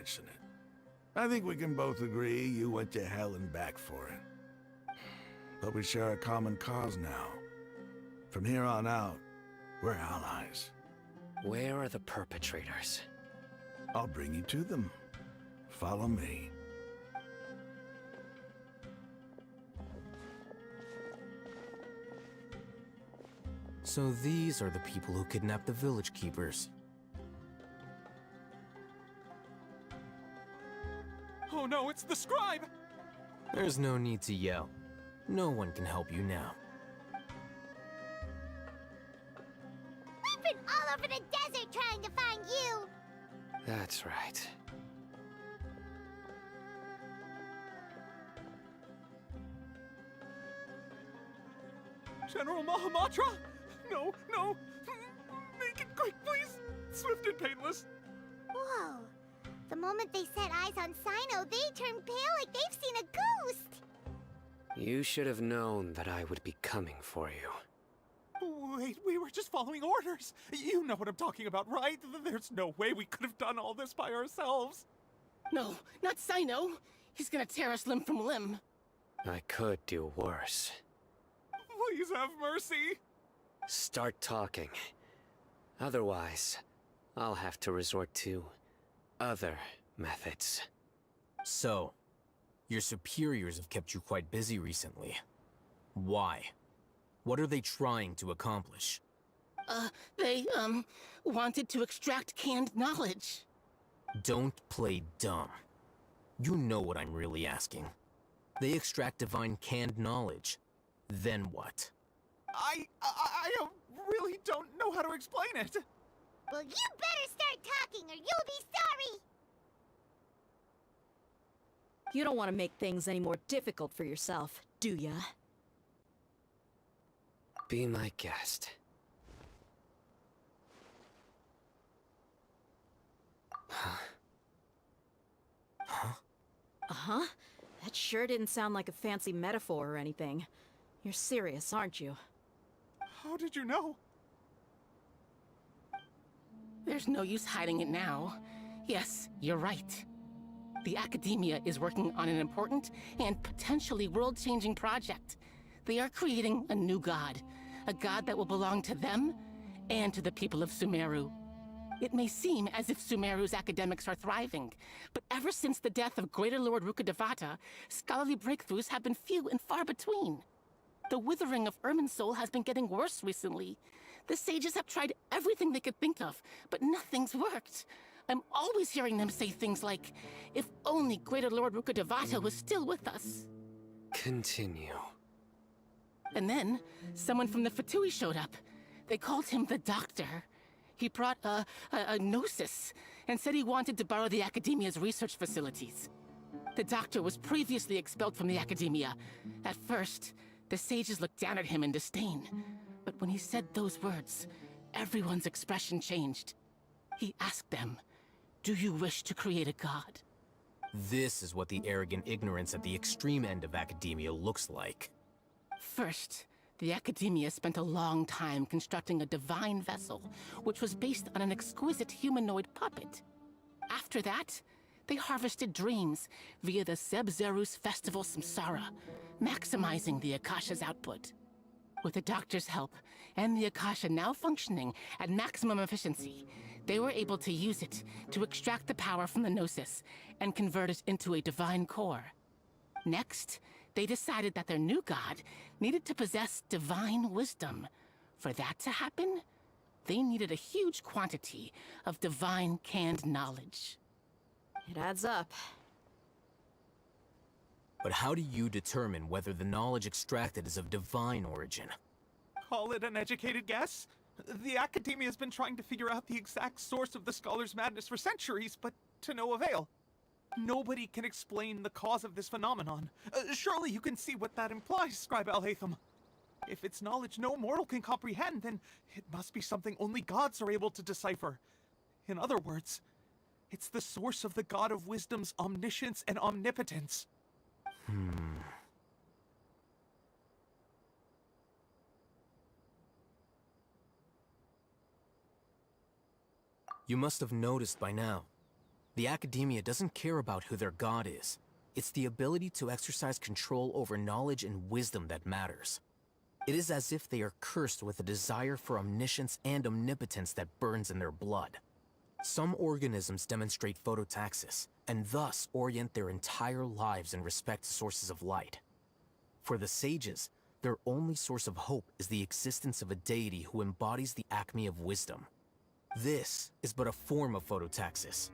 mention it. I think we can both agree you went to hell and back for it. But we share a common cause now. From here on out, we're allies. Where are the perpetrators? I'll bring you to them. Follow me. So these are the people who kidnapped the village keepers. Oh no, it's the scribe! There's no need to yell. No one can help you now. We've been all over the desert trying to find you! That's right. General Mahamatra? No, no! Make it quick, please! Swift and painless! Whoa. The moment they set eyes on Sino, they turned pale like they've seen a ghost! You should have known that I would be coming for you. Wait, we were just following orders! You know what I'm talking about, right? There's no way we could have done all this by ourselves! No, not Sino! He's gonna tear us limb from limb! I could do worse. Please have mercy! Start talking. Otherwise, I'll have to resort to other methods. So, your superiors have kept you quite busy recently. Why? What are they trying to accomplish? They wanted to extract canned knowledge. Don't play dumb. You know what I'm really asking. They extract divine canned knowledge. Then what? I really don't know how to explain it. Well, you better start talking or you'll be sorry! You don't want to make things any more difficult for yourself, do ya? Be my guest. Huh? Huh? Uh-huh. That sure didn't sound like a fancy metaphor or anything. You're serious, aren't you? How did you know? There's no use hiding it now. Yes, you're right. The Academia is working on an important and potentially world-changing project. They are creating a new god. A god that will belong to them and to the people of Sumeru. It may seem as if Sumeru's academics are thriving, but ever since the death of Greater Lord Rukkhadevata, scholarly breakthroughs have been few and far between. The withering of Irminsul has been getting worse recently. The sages have tried everything they could think of, but nothing's worked. I'm always hearing them say things like, if only Greater Lord Rukkhadevata was still with us. Continue. And then, someone from the Fatui showed up. They called him the Doctor. He brought a gnosis, and said he wanted to borrow the Academia's research facilities. The Doctor was previously expelled from the Academia. At first, the sages looked down at him in disdain. But when he said those words, everyone's expression changed. He asked them, "Do you wish to create a god?" This is what the arrogant ignorance at the extreme end of academia looks like. First, the Academia spent a long time constructing a divine vessel, which was based on an exquisite humanoid puppet. After that, they harvested dreams via the Seb-Zerus Festival Samsara, maximizing the Akasha's output. With the Doctor's help, and the Akasha now functioning at maximum efficiency, they were able to use it to extract the power from the Gnosis and convert it into a divine core. Next, they decided that their new god needed to possess divine wisdom. For that to happen, they needed a huge quantity of divine canned knowledge. It adds up. But how do you determine whether the knowledge extracted is of divine origin? Call it an educated guess? The Academia has been trying to figure out the exact source of the Scholar's madness for centuries, but to no avail. Nobody can explain the cause of this phenomenon. Surely you can see what that implies, Scribe Alhaitham. If it's knowledge no mortal can comprehend, then it must be something only gods are able to decipher. In other words, it's the source of the God of Wisdom's omniscience and omnipotence. You must have noticed by now. The Academia doesn't care about who their god is. It's the ability to exercise control over knowledge and wisdom that matters. It is as if they are cursed with a desire for omniscience and omnipotence that burns in their blood. Some organisms demonstrate phototaxis, and thus orient their entire lives in respect to sources of light. For the sages, their only source of hope is the existence of a deity who embodies the acme of wisdom. This is but a form of phototaxis.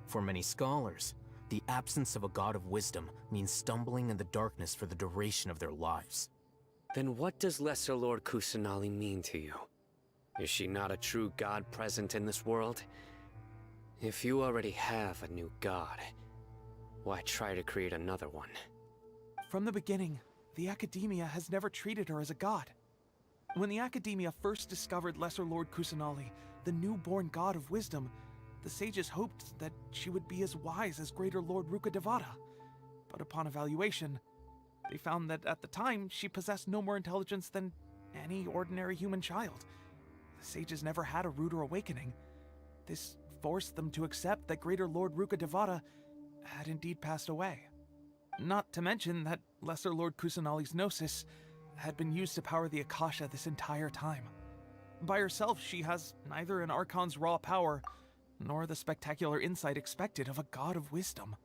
For many scholars, the absence of a god of wisdom means stumbling in the darkness for the duration of their lives. Then what does Lesser Lord Kusanali mean to you? Is she not a true god present in this world? If you already have a new god, why try to create another one? From the beginning, the Academia has never treated her as a god. When the Academia first discovered Lesser Lord Kusanali, the newborn god of wisdom, the sages hoped that she would be as wise as Greater Lord Rukkhadevata. But upon evaluation, they found that at the time she possessed no more intelligence than any ordinary human child. The sages never had a ruder awakening. This forced them to accept that Greater Lord Rukkhadevata had indeed passed away. Not to mention that Lesser Lord Kusanali's gnosis had been used to power the Akasha this entire time. By herself, she has neither an Archon's raw power, nor the spectacular insight expected of a god of wisdom.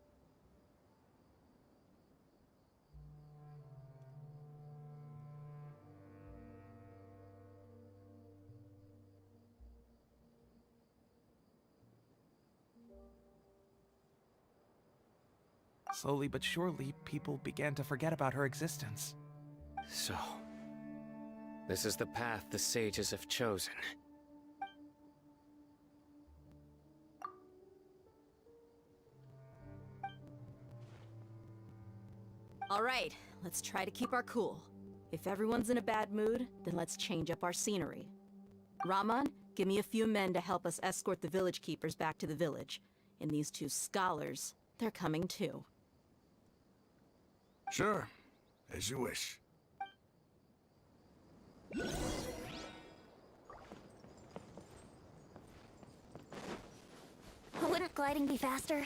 Slowly but surely, people began to forget about her existence. So, this is the path the sages have chosen. All right, let's try to keep our cool. If everyone's in a bad mood, then let's change up our scenery. Rahman, give me a few men to help us escort the village keepers back to the village. And these two scholars, they're coming too. Sure, as you wish. Wouldn't gliding be faster?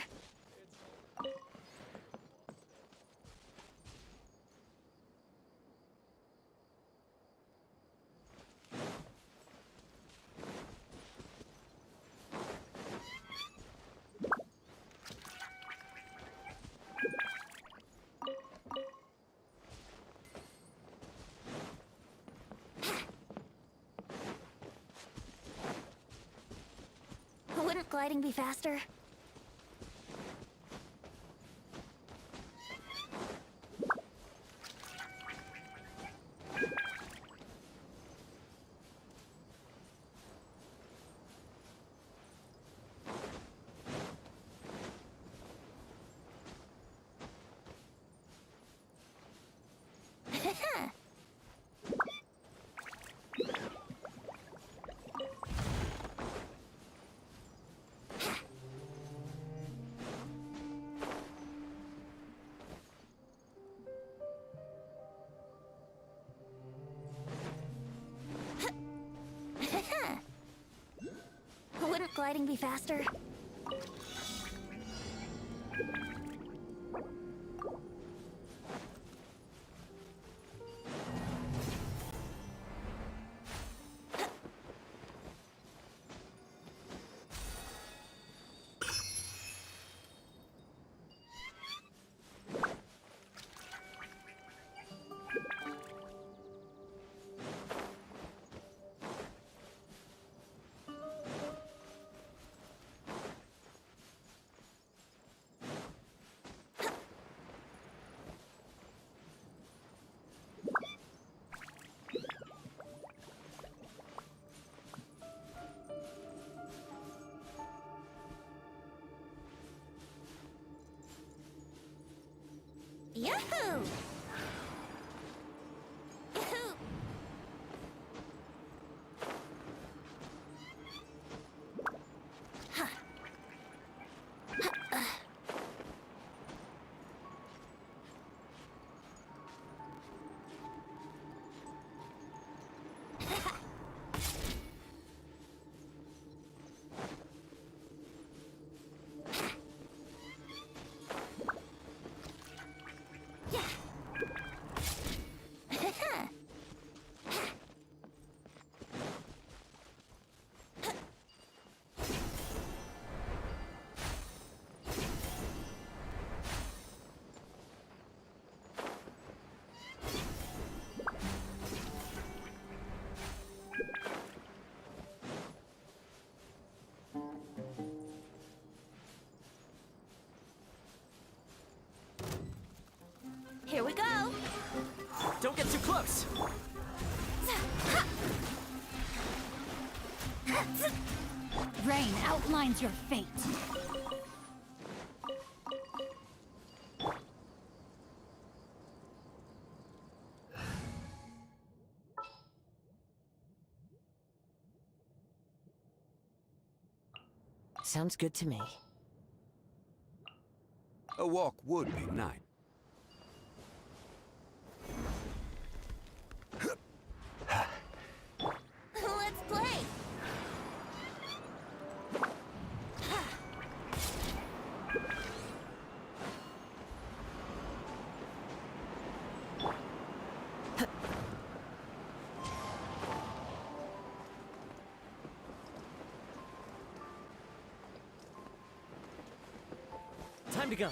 Wouldn't gliding be faster? Wouldn't gliding be faster? Yahoo! Yahoo! Huh. defines your fate. Sounds good to me. A walk would be nice. Let's play! Time to go.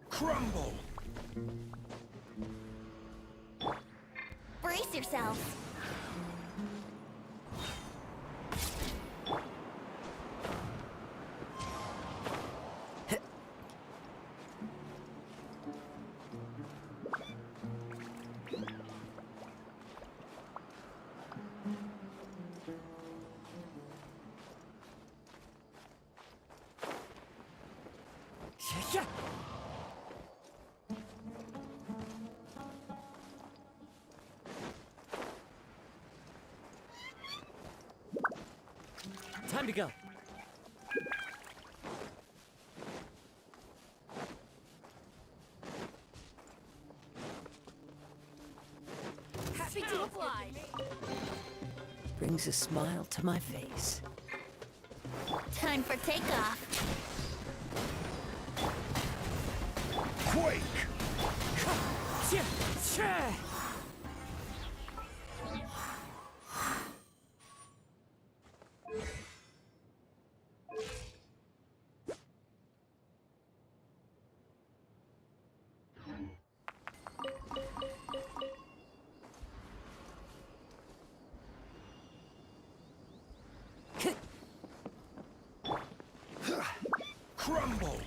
Crumble! Brace yourselves. Time to go. Happy to oblige. Brings a smile to my face. Time for takeoff. Quake! Crumble!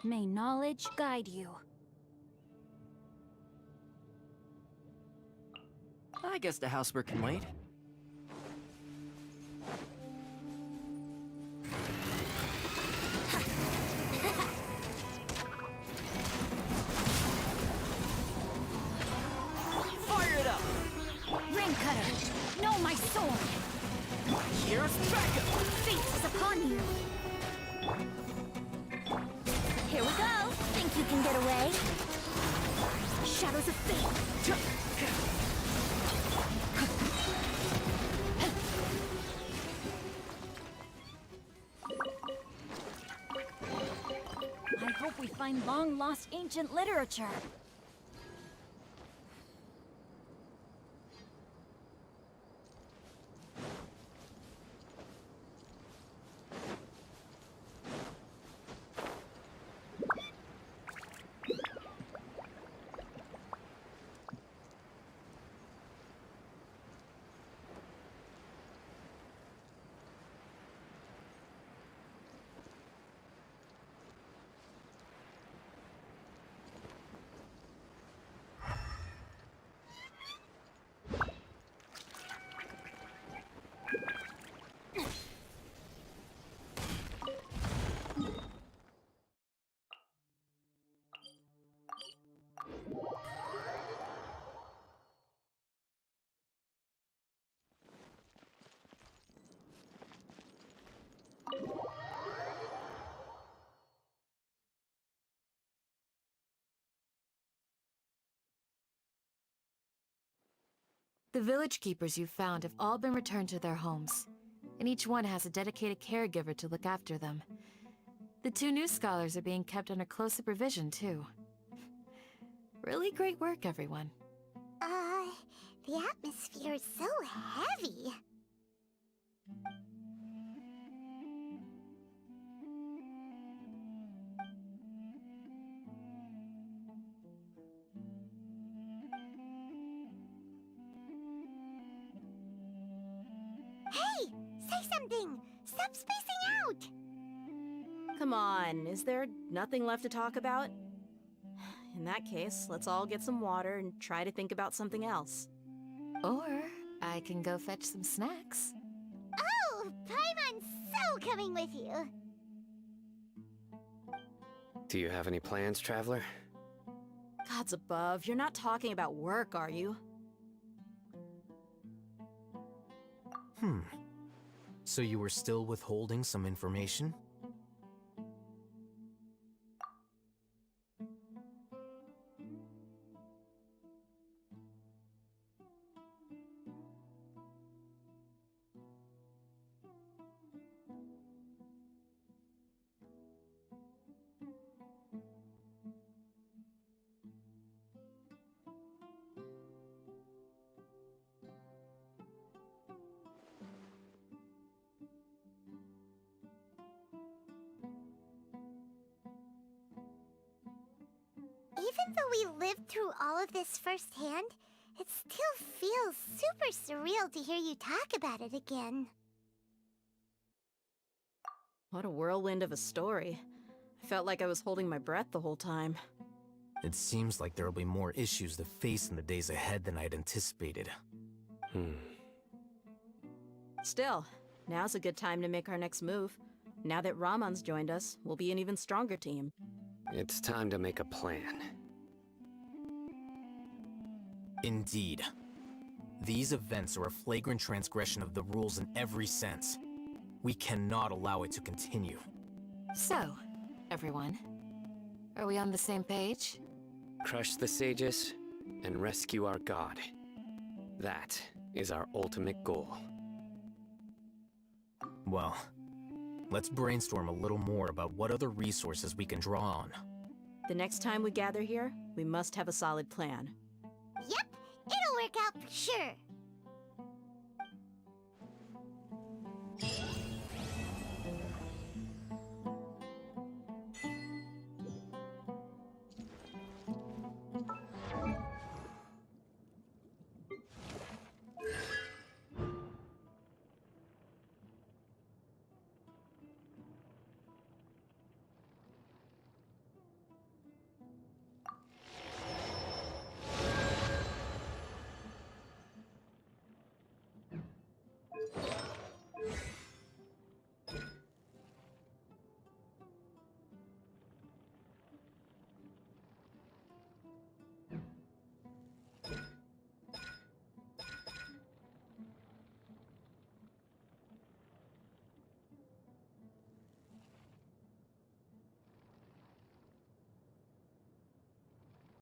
May knowledge guide you. I guess the housework can wait. Fire it up! Ring cutter, know my sword. Here's backup! Fate is upon you. Here we go. Think you can get away? Shadows of fate. I hope we find long-lost ancient literature. The village keepers you found have all been returned to their homes, and each one has a dedicated caregiver to look after them. The 2 new scholars are being kept under close supervision, too. Really great work, everyone. The atmosphere is so heavy. Hey! Say something! Stop spacing out! Come on, is there nothing left to talk about? In that case, let's all get some water and try to think about something else. Or I can go fetch some snacks. Oh! Paimon's so coming with you! Do you have any plans, Traveler? Gods above, you're not talking about work, are you? So you were still withholding some information? Even though we lived through all of this firsthand, it still feels super surreal to hear you talk about it again. What a whirlwind of a story. I felt like I was holding my breath the whole time. It seems like there will be more issues to face in the days ahead than I'd anticipated. Still, now's a good time to make our next move. Now that Ramon's joined us, we'll be an even stronger team. It's time to make a plan. Indeed. These events are a flagrant transgression of the rules in every sense. We cannot allow it to continue. So, everyone, are we on the same page? Crush the sages and rescue our god. That is our ultimate goal. Well, let's brainstorm a little more about what other resources we can draw on. The next time we gather here, we must have a solid plan. Yep, it'll work out for sure.